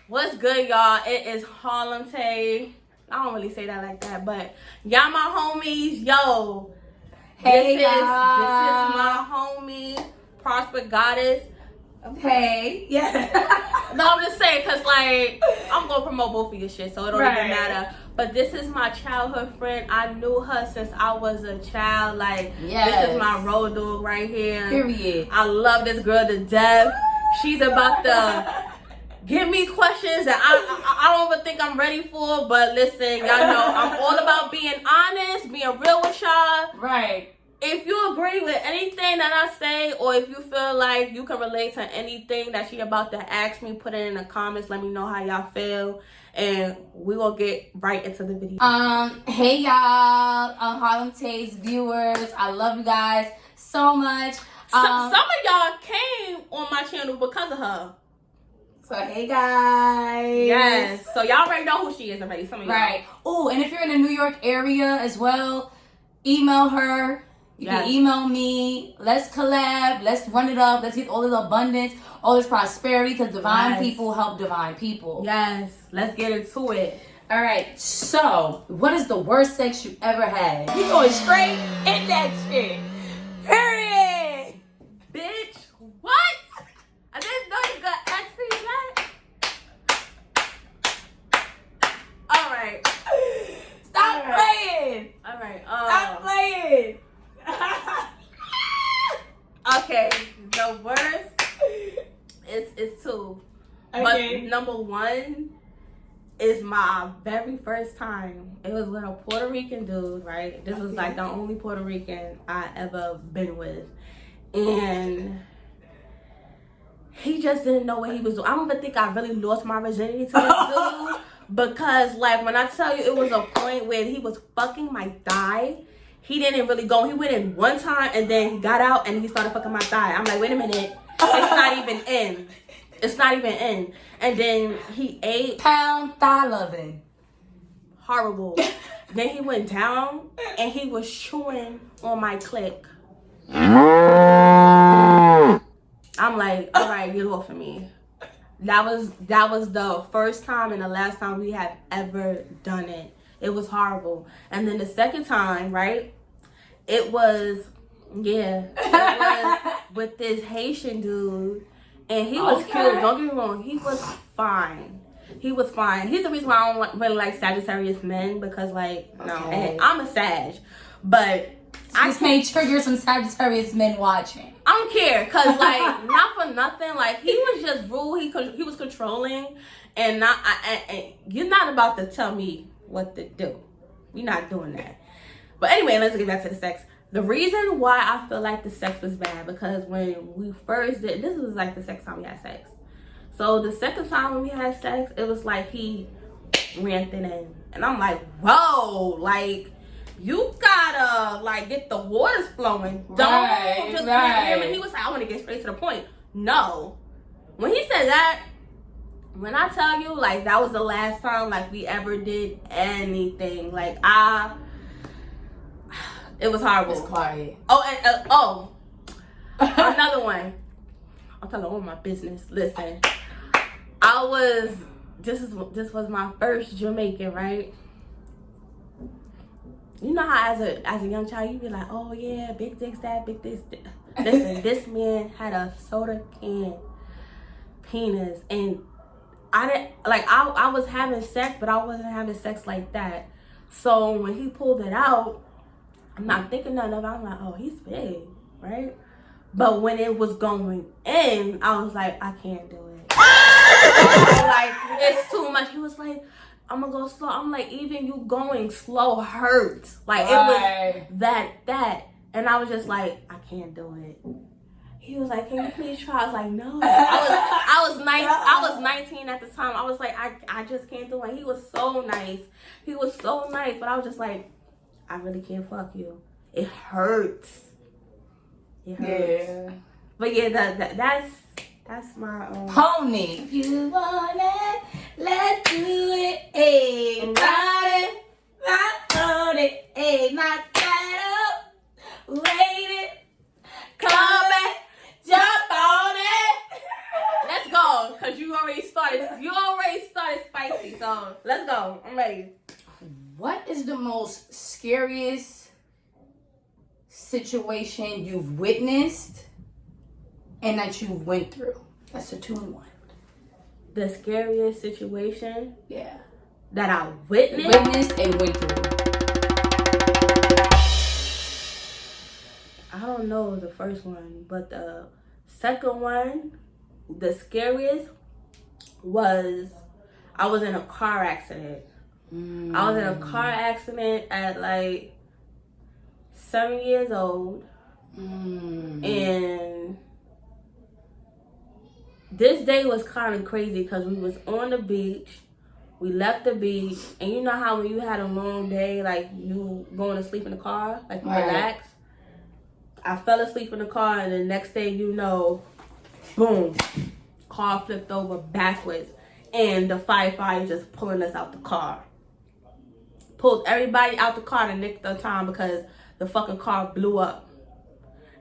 What's good, y'all? It is Harlem Tay. I don't really say that like that, but y'all my homies. Yo, Hey, this is my homie, Prosper Goddess. Hey, yeah. No, I'm just saying, cause like I'm gonna promote both of your shit, so it don't even matter. But this is my childhood friend. I knew her since I was a child. Like, This is my road dog right here. Period. I love this girl to death. She's about to give me questions that I don't even think I'm ready for. But listen, y'all know I'm all about being honest, being real with y'all. Right. If you agree with anything that I say, or if you feel like you can relate to anything that she about to ask me, put it in the comments. Let me know how y'all feel, and we will get right into the video. Hey y'all, Harlem Tay's viewers. I love you guys so much. Some of y'all came on my channel because of her. So hey guys. Yes. So y'all already know who she is already. Some of y'all. Right. Oh, and if you're in the New York area as well, email her. You can email me. Let's collab. Let's run it up. Let's get all this abundance, all this prosperity, because divine people help divine people. Yes. Let's get into it. All right. So, what is the worst sex you ever had? We going straight in that shit. Period. Bitch, what? I didn't know you got ask me that. All right. Stop playing. All right. Stop playing. Okay, the worst is two. Okay. But number one is my very first time. It was with a Puerto Rican dude, right? This was like the only Puerto Rican I ever been with. And he just didn't know what he was doing. I don't even think I really lost my virginity to this dude. Because like when I tell you, it was a point where he was fucking my thigh. He didn't really go. He went in one time and then he got out and he started fucking my thigh. I'm like, wait a minute. It's not even in. It's not even in. And then he ate. Pound thigh loving. Horrible. Then he went down and he was chewing on my clit. I'm like, all right, get off of me. That was the first time and the last time we had ever done it. It was horrible. And then the second time, right? It was with this Haitian dude. And he was cute. Don't get me wrong. He was fine. He was fine. He's the reason why I don't really like Sagittarius men. Because, like, no. And I'm a Sag. But This may trigger some Sagittarius men watching. I don't care. Because, like, not for nothing. Like, he was just rude. He was controlling. And you're not about to tell me what to do. We're not doing that. But anyway, let's get back to the sex. The reason why I feel like the sex was bad, because when we first did, this was like the second time we had sex. So the second time when we had sex, it was like he ran it in. And I'm like, whoa, like, you gotta, like, get the waters flowing. Don't just ran him. And he was like, I want to get straight to the point. No. When he said that, when I tell you, like, that was the last time, like, we ever did anything. Like, it was horrible. It's quiet. Oh, another one. I'm telling all my business. Listen, this was my first Jamaican, right? You know how as a young child, you be like, oh yeah, big dicks that, big dicks that. Listen, this man had a soda can penis, and I was having sex, but I wasn't having sex like that. So when he pulled it out, I'm not thinking nothing of it. I'm like, oh, he's big, right? But when it was going in, I was like, I can't do it. Like, it's too much. He was like, I'm gonna go slow. I'm like, even you going slow hurts. Like, it was that. And I was just like, I can't do it. He was like, can you please try? I was like, no. I was 19 at the time. I was like, I just can't do it. He was so nice. But I was just like, I really can't fuck you. It hurts. Yeah. But yeah, that's my pony. If you want it, let's do it. Hey, ride it, not on it. Hey, not set up, wait it, come back, jump on it. Let's go, cause you already started. You already started spicy, so let's go. I'm ready. What is the most scariest situation you've witnessed and that you went through? That's a 2-in-1. The scariest situation? Yeah. That I witnessed? Witnessed and went through. I don't know the first one, but the second one, the scariest, was I was in a car accident. I was in a car accident at like 7 years old. And this day was kind of crazy because we was on the beach. We left the beach. And you know how when you had a long day, like you going to sleep in the car, like you relax? I fell asleep in the car, and the next day, you know, boom, car flipped over backwards. And the firefighter just pulling us out the car. Pulled everybody out the car in the nick of time because the fucking car blew up.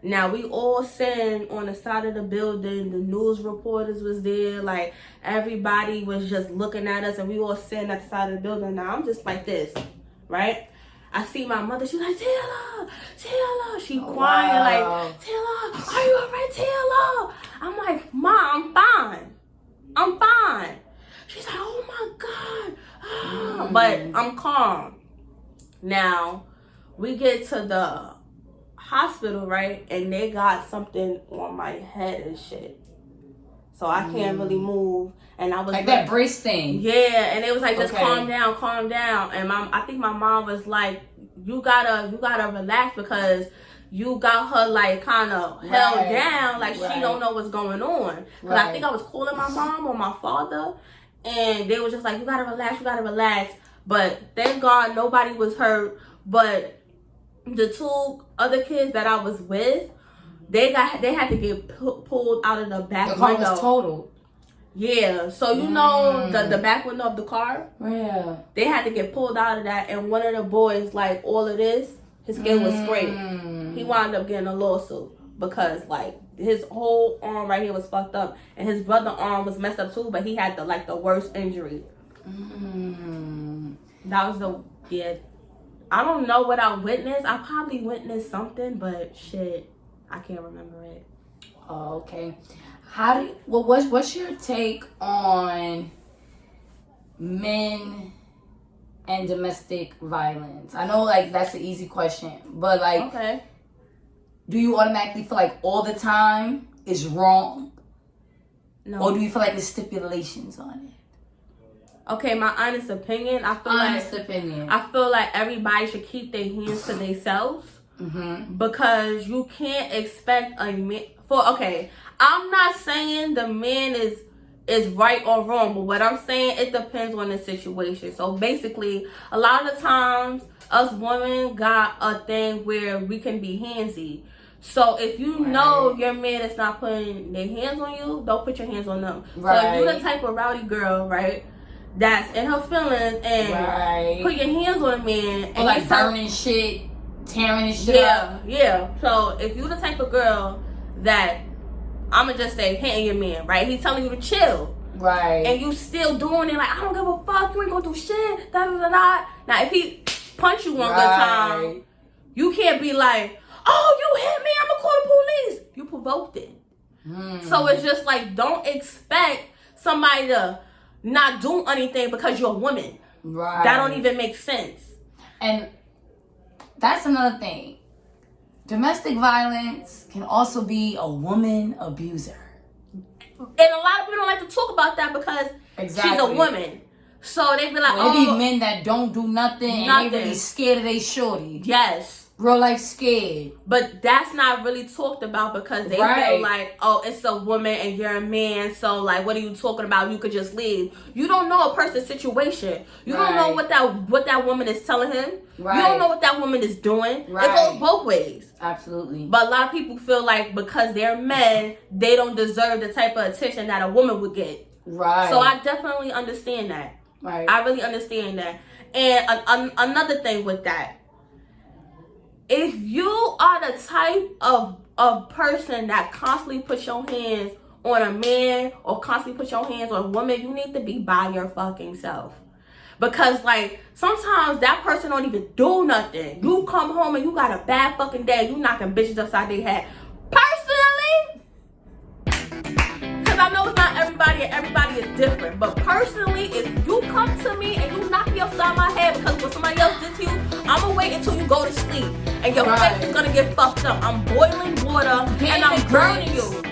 Now, we all sitting on the side of the building. The news reporters was there. Like, everybody was just looking at us, and we all sitting at the side of the building. Now, I'm just like this, right? I see my mother. She's like, Taylor. She crying like, Taylor, are you all right, Taylor? I'm like, Mom, I'm fine. She's like, oh my God. But I'm calm. Now, we get to the hospital, right? And they got something on my head and shit. So I can't really move. And I was like that brace thing. Yeah, and it was like, just calm down. And I think my mom was like, you gotta relax because you got her like kind of held down, like she don't know what's going on. Cause I think I was calling my mom or my father, and they were just like, you gotta relax. But thank God nobody was hurt. But the 2 other kids that I was with, they had to get pulled out of the back window. The car was totaled. Yeah, so you know the back window of the car? Yeah. They had to get pulled out of that, and one of the boys, like, all of this, his skin was scraped. He wound up getting a lawsuit because, like, his whole arm right here was fucked up, and his brother's arm was messed up too, but he had the worst injury. That was I don't know what I witnessed. I probably witnessed something, but shit, I can't remember it. Oh, okay. What's your take on men and domestic violence? I know, like, that's an easy question, but like, do you automatically feel like all the time is wrong? No. Or do you feel like there's stipulations on it? Okay, my honest opinion, I feel like everybody should keep their hands to themselves. Because you can't expect a man I'm not saying the man is right or wrong, but what I'm saying, it depends on the situation. So basically, a lot of the times us women got a thing where we can be handsy. So if you know your man is not putting their hands on you, don't put your hands on them. So if you're the type of rowdy girl, right, that's in her feelings and put your hands on a man and like burning shit, tearing his shit up. Yeah. So if you're the type of girl that, I'ma just say, hitting your man, right? He's telling you to chill. Right. And you still doing it like, I don't give a fuck, you ain't gonna do shit, da-da-da-da. Now, if he punch you one good time, you can't be like, oh, you hit me, I'm gonna call the police. You provoked it. So it's just like, don't expect somebody to not do anything because you're a woman. Right. That don't even make sense. And that's another thing. Domestic violence can also be a woman abuser. And a lot of people don't like to talk about that because she's a woman. So they be like, it be men that don't do nothing and they really scared of they shorty. Yes. Real life scared. But that's not really talked about because they feel like, oh, it's a woman and you're a man, so like, what are you talking about? You could just leave. You don't know a person's situation. You don't know what that woman is telling him. You don't know what that woman is doing. It goes both ways. Absolutely. But a lot of people feel like because they're men, they don't deserve the type of attention that a woman would get. Right. So I definitely understand that. Right. I really understand that. And another thing with that, if you are the type of person that constantly puts your hands on a man or constantly put your hands on a woman, you need to be by your fucking self. Because, like, sometimes that person don't even do nothing. You come home and you got a bad fucking day. You knocking bitches upside their head. Personally, because I know it's not everybody and everybody is different. But personally, if you come to me and you knock me upside my head because what somebody else did to you, I'm going to wait until you go to sleep. And your face is going to get fucked up. I'm boiling water and I'm burning you.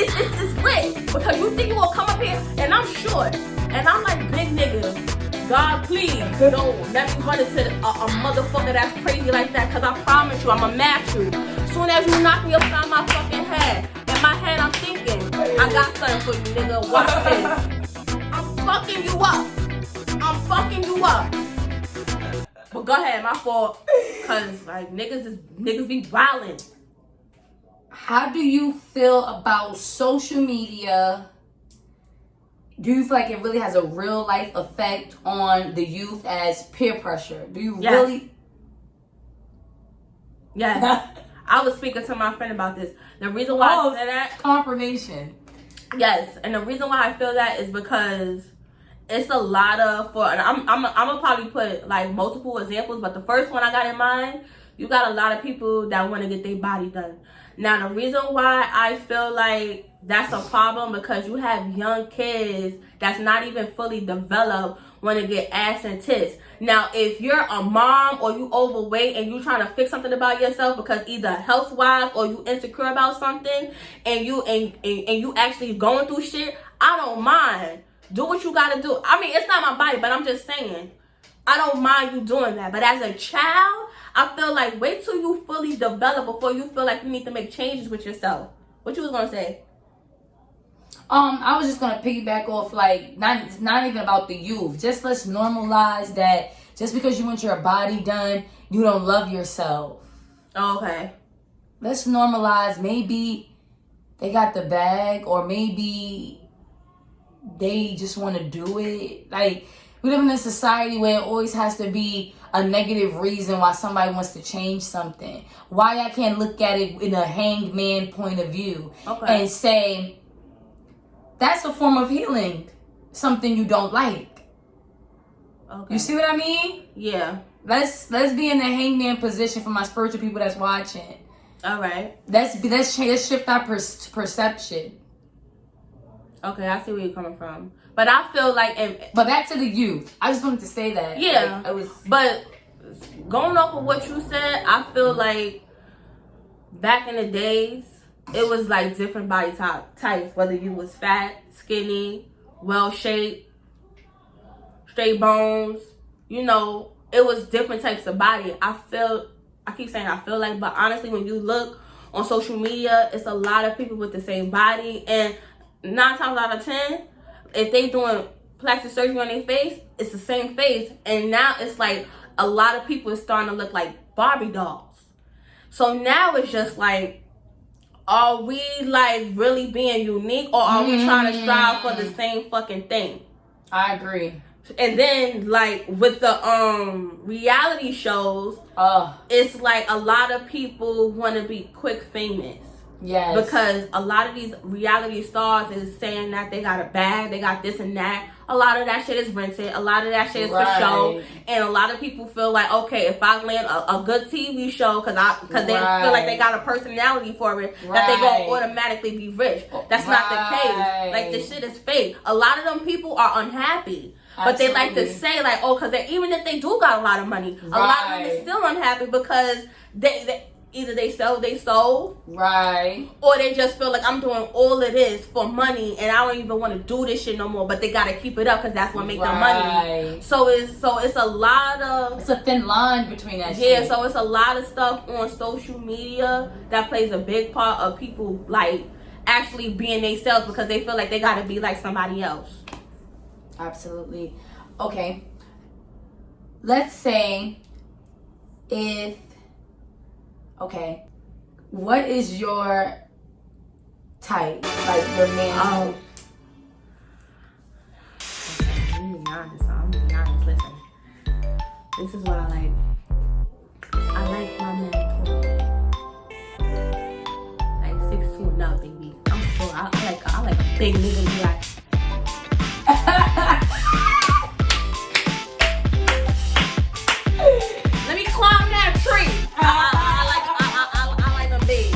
It's lit. Because you think you going to come up here and I'm short. And I'm like, big nigga. God, please, don't let me run into a motherfucker that's crazy like that. Because I promise you, I'm going to match you. As soon as you knock me upside my fucking head, in my head, I'm thinking, I got something for you, nigga. Watch this. I'm fucking you up. I'm fucking you up. But go ahead, my fault. Because, like, niggas be wildin'. How do you feel about social media? Do you feel like it really has a real life effect on the youth as peer pressure? Do you really? Yes. I was speaking to my friend about this. The reason why I said that. Confirmation. Yes. And the reason why I feel that is because it's a lot of, and I'm gonna probably put like multiple examples, but the first one I got in mind, you got a lot of people that want to get their body done. Now, the reason why I feel like that's a problem because you have young kids that's not even fully developed want to get ass and tits. Now, if you're a mom or you overweight and you trying to fix something about yourself because either health-wise or you insecure about something and you actually going through shit, I don't mind. Do what you got to do. I mean, it's not my body, but I'm just saying. I don't mind you doing that. But as a child, I feel like wait till you fully develop before you feel like you need to make changes with yourself. What you was going to say? I was just gonna piggyback off like not even about the youth. Just let's normalize that just because you want your body done, you don't love yourself. Okay. Let's normalize maybe they got the bag or maybe they just want to do it. Like we live in a society where it always has to be a negative reason why somebody wants to change something. Why I can't look at it in a hangman point of view and say that's a form of healing. Something you don't like. Okay. You see what I mean? Yeah. Let's be in the hangman position for my spiritual people that's watching. All right. Let's shift our perception. Okay, I see where you're coming from. But I feel like... But back to the youth. I just wanted to say that. Yeah. Like, but going off of what you said, I feel like back in the days, it was like different body types. Whether you was fat, skinny, well-shaped, straight bones. You know, it was different types of body. I keep saying I feel like, but honestly, when you look on social media, it's a lot of people with the same body. And 9 times out of 10, if they doing plastic surgery on their face, it's the same face. And now it's like a lot of people is starting to look like Barbie dolls. So now it's just like, are we like really being unique or are we trying to strive for the same fucking thing? I agree. And then like with the reality shows, it's like a lot of people want to be quick famous. Yes. Because a lot of these reality stars is saying that they got a bag, they got this and that. A lot of that shit is rented. A lot of that shit is for show. And a lot of people feel like, okay, if I land a good TV show, because they feel like they got a personality for it, that they gonna automatically be rich. That's not the case. Like, the shit is fake. A lot of them people are unhappy. But they like to say, like, oh, because even if they do got a lot of money, a lot of them is still unhappy because they either they sell their soul, or they just feel like I'm doing all of this for money and I don't even want to do this shit no more. But they gotta keep it up because that's what make them money. So it's a lot of, it's a thin line between that. Yeah, so it's a lot of stuff on social media that plays a big part of people like actually being themselves because they feel like they gotta be like somebody else. Absolutely. Okay. Let's say what is your type? Like your man? I'm gonna be honest. Listen. This is what I like. I like my man tall. Like 6'2" and up, baby. I'm sure. big nigga be like, let me climb that tree. I like them big.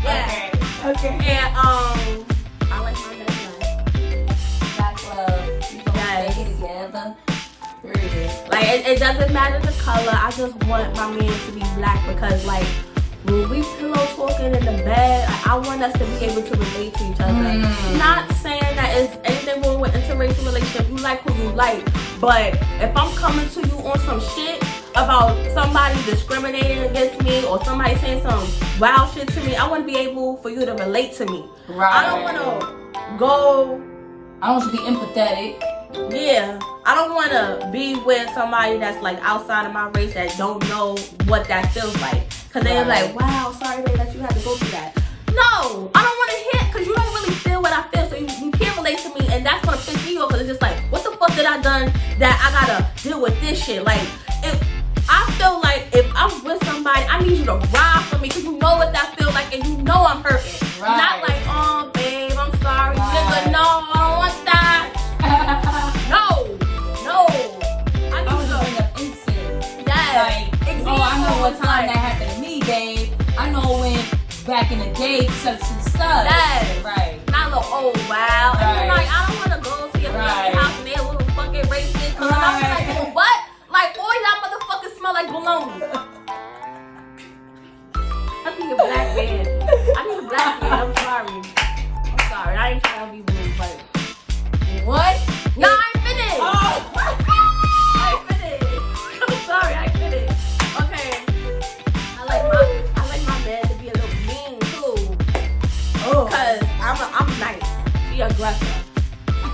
Yeah. Okay. And I like my neckline. Black love. You gonna stay together. Period. Like it doesn't matter the color. I just want my man to be black because like when we pillow talking in the bed, like, I want us to be able to relate to each other. Not saying that there's anything wrong with interracial relationship. You like who you like, but if I'm coming to you on some shit about somebody discriminating against me or somebody saying some wild shit to me, I want to be able for you to relate to me. Right. I don't want to go. I want you to be empathetic. Yeah, I don't want to be with somebody that's like outside of my race that don't know what that feels like. Cause they're like, wow, sorry babe that you had to go through that. No, I don't want to hit cause you don't really feel what I feel. So you can't relate to me and that's going to piss me off. Cause it's just like, what the fuck did I done that I got to deal with this shit? Like, I feel like if I'm with somebody, I need you to ride for me cause you know what that feels like and you know I'm hurting. Right. Not like, oh babe, I'm sorry. Nigga, no, I don't want that. No. I need to bring up incidents. Yes. Like, oh, I know what time that happened to me, babe. I know when back in the day, such and such. Yes. Right. Not a little, oh wow. Right. And you're like, I don't want to go to your fucking house and they're a little fucking racist. Cause I'm like, well, what? Like, all y'all motherfuckers smell like bologna. I need a black man. I'm sorry. I ain't trying to be rude, but What? no, I ain't finished. Oh. I ain't finished. I'm sorry, I ain't finished. Okay. I like my man to be a little mean too. Oh. Cause I'm nice. She aggressive.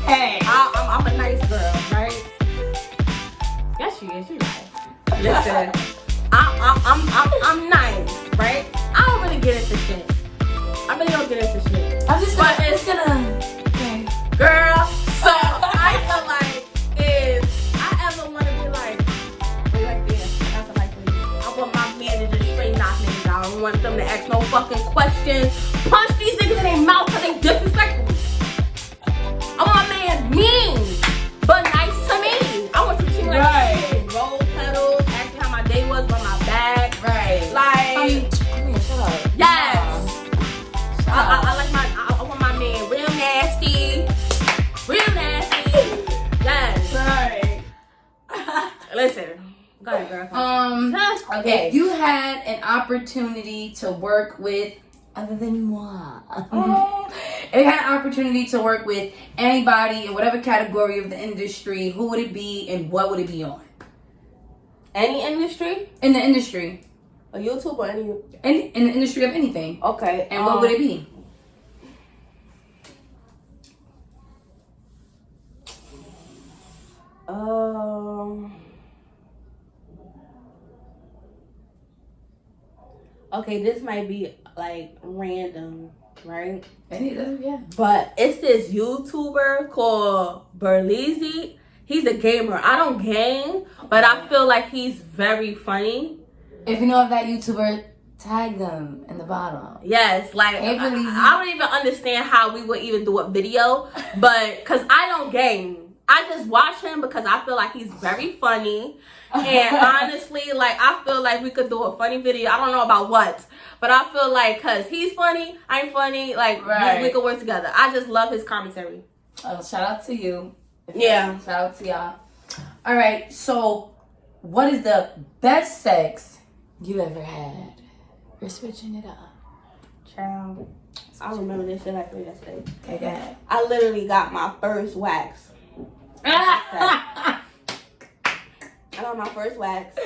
Hey. I'm a nice girl, right? Yes, she is. She nice. Listen, I'm nice, right? I don't really get into shit. I really don't get into shit. I'm just But gonna. it's Okay. girl. So I feel like if I ever want to be like, wait right there, that's a life for you. I want my man to just straight knock niggas out. I don't want them to ask no fucking questions. Punch these niggas in their mouth because they disrespectful. I want my man mean, but nice to me. I want you to treat me like roll pedals, ask me how my day was on my back. Right. Like, I mean, shut up. yes. Shut I want my man real nasty. Yes. Right. Listen. Go ahead, girl. Okay. If you had an opportunity to work with, other than moi, if you had an opportunity to work with anybody in whatever category of the industry, who would it be and what would it be on? Any industry? In the industry. A YouTube or any? In the industry of anything. Okay. And what would it be? Okay, this might be like random, right? Yeah. But it's this YouTuber called Berleezy. He's a gamer. I don't game, but I feel like he's very funny. If you know of that YouTuber, tag them in the bottom. Yes, like I don't even understand how we would even do a video, but because I don't game. I just watch him because I feel like he's very funny. And honestly, like, I feel like we could do a funny video. I don't know about what, but I feel like because he's funny, I'm funny, like, we could work together. I just love his commentary. Oh, shout out to you. Yeah. Shout out to y'all. All right, so what is the best sex you ever had? We're switching it up. Child, I remember this shit like yesterday. Okay, go ahead. I literally got my first wax. I got my first wax,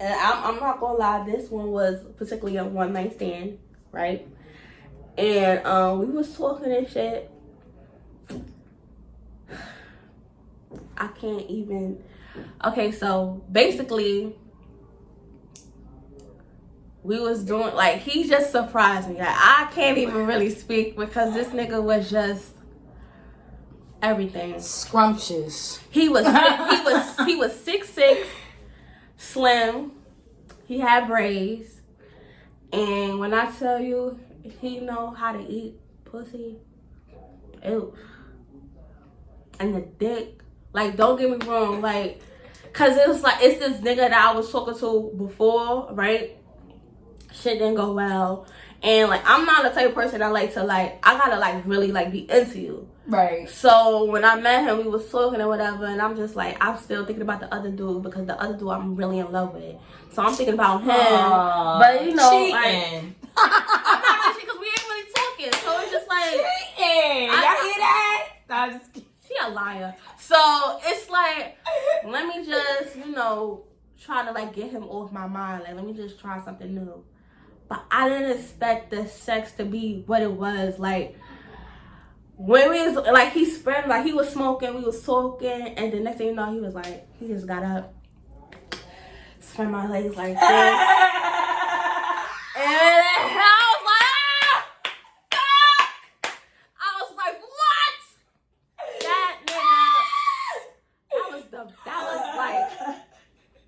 and I'm not gonna lie, this one was particularly a one night stand, right? And we was talking and shit. I can't even. Okay, so basically, we was doing like he just surprised me. Like, I can't even really speak because this nigga was just everything. Scrumptious. He was 6'6", slim. He had braids, and when I tell you he know how to eat pussy, And the dick, like, don't get me wrong, like, cause it was like, it's this nigga that I was talking to before, right? Shit didn't go well. And like, I'm not the type of person that like to like, I gotta like really like be into you. Right. So when I met him, we was talking or whatever, and I'm just like, I'm still thinking about the other dude because the other dude I'm really in love with. So I'm thinking about him. But you know, cheating. like, I'm not really cheating because we ain't really talking. So it's just like, cheating. Y'all hear that? I'm just kidding. She a liar. So it's like, let me just, you know, try to like get him off my mind. Like, let me just try something new. But I didn't expect the sex to be what it was. Like, when we was, like, he spread, like, he was smoking, we was talking, and the next thing you know, he was like, he just got up, spread my legs like this. And I was like, ah! I was like, what? That nigga, that was like,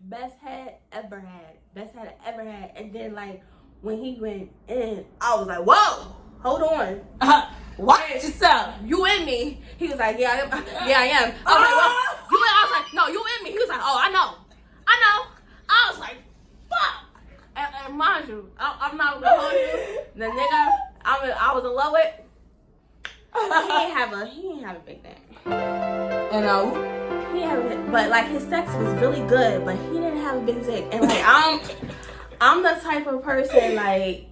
best head ever had. Best head I ever had. And then, like, when he went in, I was like, whoa, hold on. Watch yourself. You in me? He was like, yeah, I am. Yeah, I am. I was like, well, you in? I was like, no, you in me. He was like, oh, I know. I was like, fuck. And mind you, I'm not gonna hold you. The nigga I was in love with, he ain't have a big thing. And he didn't have but like his sex was really good, but he didn't have a big dick. And like I'm the type of person like.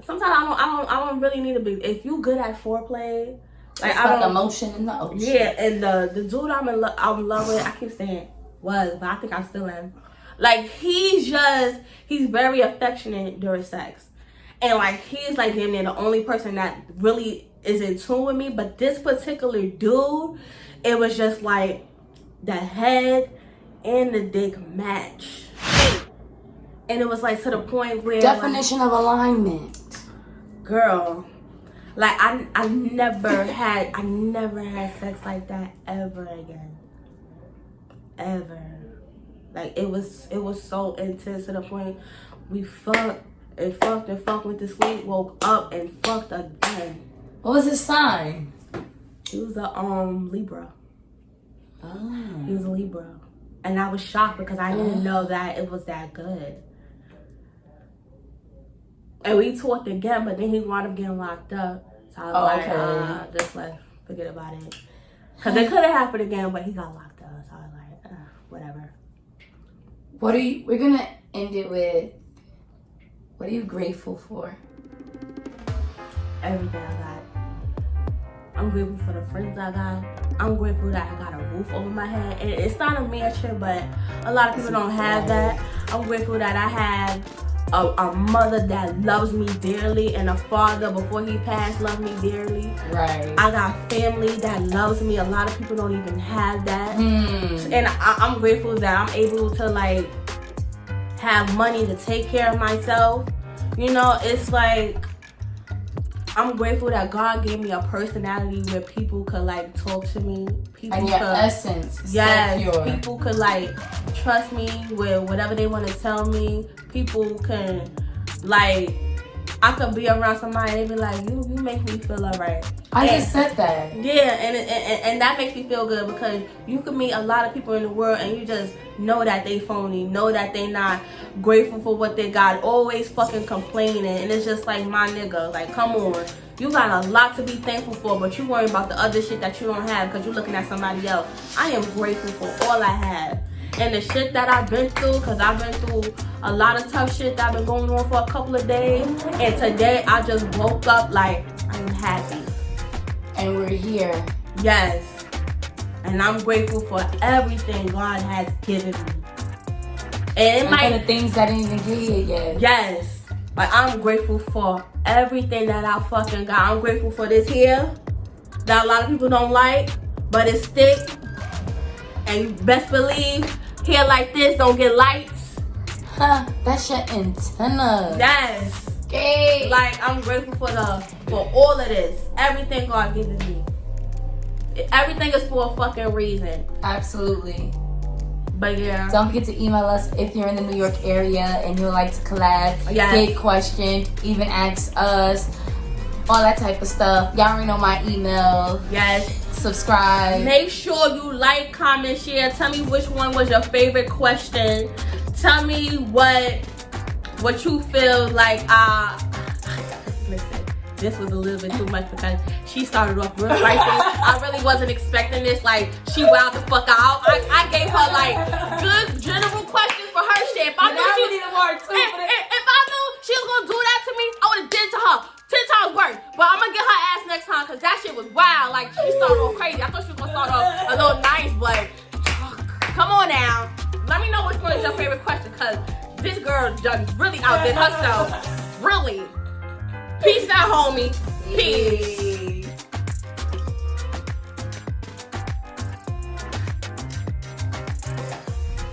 Sometimes I don't really need a big. If you good at foreplay, like it's I don't. Like emotion in the ocean. Yeah, and the dude I'm in love with, I keep saying was, but I think I still am. Like he's very affectionate during sex, and like he's like damn near the only person that really is in tune with me. But this particular dude, it was just like the head and the dick match. And it was like to the point where definition of alignment. Girl, like I never had sex like that ever again. Ever. Like it was so intense to the point we fucked and fucked went to sleep, woke up and fucked again. What was his sign? He was a Libra. Oh. He was a Libra. And I was shocked because I didn't know that it was that good. And we talked again, but then he wound up getting locked up. So I was like, just like, forget about it. Because it could have happened again, but he got locked up. So I was like, whatever. We're going to end it with, what are you grateful for? Everything I got. I'm grateful for the friends I got. I'm grateful that I got a roof over my head. And it's not a mansion, but a lot of people don't have that. I'm grateful that I have a mother that loves me dearly, and a father before he passed loved me dearly. Right. I got family that loves me. A lot of people don't even have that. And I'm grateful that I'm able to like have money to take care of myself. You know, it's like I'm grateful that God gave me a personality where people could like talk to me. People and your essence. Yes, so pure. People could like trust me with whatever they want to tell me. People can like, I could be around somebody and they be like, you make me feel alright. I just said that. Yeah, and that makes me feel good because you can meet a lot of people in the world and you just know that they phony, know that they not grateful for what they got, always fucking complaining, and it's just like, my nigga, like, come on. You got a lot to be thankful for, but you worry about the other shit that you don't have because you're looking at somebody else. I am grateful for all I have. And the shit that I've been through, because I've been through a lot of tough shit that been going on for a couple of days. And today I just woke up like, I'm happy. And we're here. Yes. And I'm grateful for everything God has given me. And for the things that didn't even get here yet. Yes. Like, I'm grateful for everything that I fucking got. I'm grateful for this hair that a lot of people don't like, but it's thick. And you best believe, hair like this don't get lights. That's your antenna. Yes. Okay. Like, I'm grateful for all of this. Everything God gives me. Everything is for a fucking reason. Absolutely. But yeah. Don't forget to email us if you're in the New York area and you'd like to collab, get questioned, even ask us. all that type of stuff. Y'all already know my email. Yes. Subscribe. Make sure you like, comment, share. Tell me which one was your favorite question. Tell me what you feel like. Listen, this was a little bit too much because she started off real spicy. I really wasn't expecting this. Like, she wowed the fuck out. I gave her like good general questions for her shit. If I knew she was gonna do that to me, I would have did it to her 10 times worse. But I'm gonna get her ass next time because that shit was wild. Like, she started off crazy. I thought she was gonna start off a little nice, but come on now. Let me know which one is your favorite question because this girl done really outdid herself. Really. Peace out, homie. Peace.